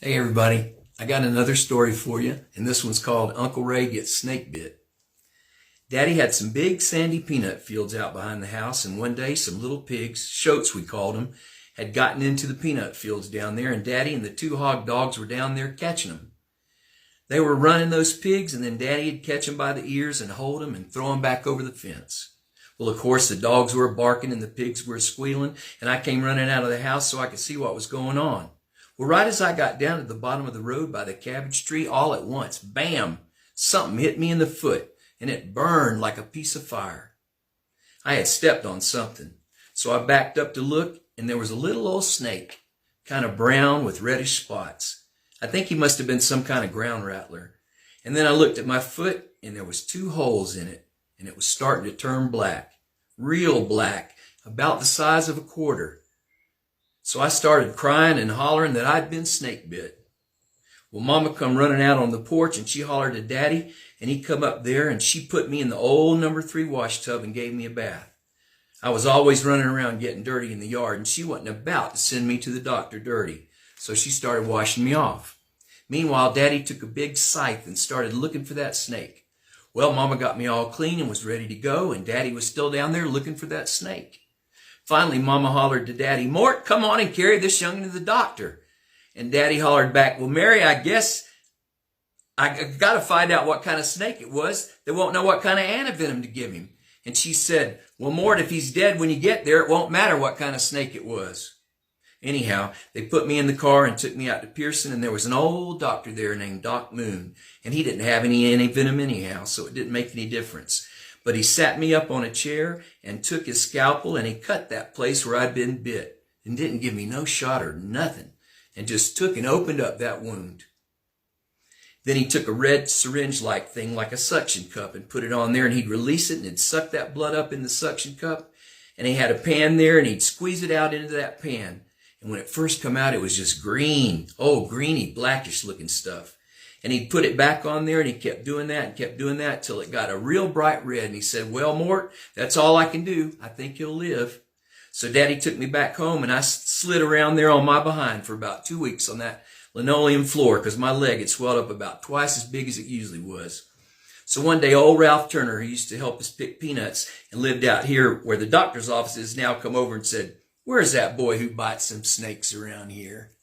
Hey everybody, I got another story for you, and this one's called Uncle Ray Gets Snake Bit. Daddy had some big sandy peanut fields out behind the house, and one day some little pigs, shoats we called them, had gotten into the peanut fields down there, and Daddy and the two hog dogs were down there catching them. They were running those pigs, and then Daddy'd catch them by the ears and hold them and throw them back over the fence. Well, of course, the dogs were barking and the pigs were squealing, and I came running out of the house so I could see what was going on. Well, right as I got down to the bottom of the road by the cabbage tree, all at once, bam, something hit me in the foot, and it burned like a piece of fire. I had stepped on something, so I backed up to look, and there was a little old snake, kind of brown with reddish spots. I think he must have been some kind of ground rattler. And then I looked at my foot, and there was 2 holes in it, and it was starting to turn black, real black, about the size of a quarter. So I started crying and hollering that I'd been snake bit. Well, Mama come running out on the porch, and she hollered to Daddy, and he come up there, and she put me in the old number 3 wash tub and gave me a bath. I was always running around getting dirty in the yard, and she wasn't about to send me to the doctor dirty, so she started washing me off. Meanwhile, Daddy took a big scythe and started looking for that snake. Well, Mama got me all clean and was ready to go, and Daddy was still down there looking for that snake. Finally, Mama hollered to Daddy, "Mort, come on and carry this young'un to the doctor." And Daddy hollered back, "Well, Mary, I guess I got to find out what kind of snake it was. They won't know what kind of antivenom to give him." And she said, "Well, Mort, if he's dead when you get there, it won't matter what kind of snake it was." Anyhow, they put me in the car and took me out to Pearson, and there was an old doctor there named Doc Moon, and he didn't have any antivenom anyhow, so it didn't make any difference. But he sat me up on a chair and took his scalpel, and he cut that place where I'd been bit, and didn't give me no shot or nothing, and just took and opened up that wound. Then he took a red syringe-like thing, like a suction cup, and put it on there, and he'd release it, and it'd suck that blood up in the suction cup. And he had a pan there, and he'd squeeze it out into that pan. And when it first come out, it was just green, greeny, blackish-looking stuff. And he'd put it back on there, and he kept doing that and kept doing that till it got a real bright red. And he said, "Well, Mort, that's all I can do. I think he'll live." So Daddy took me back home, and I slid around there on my behind for about 2 weeks on that linoleum floor because my leg had swelled up about twice as big as it usually was. So one day, old Ralph Turner, who used to help us pick peanuts and lived out here where the doctor's office is now, come over and said, "Where's that boy who bites some snakes around here?"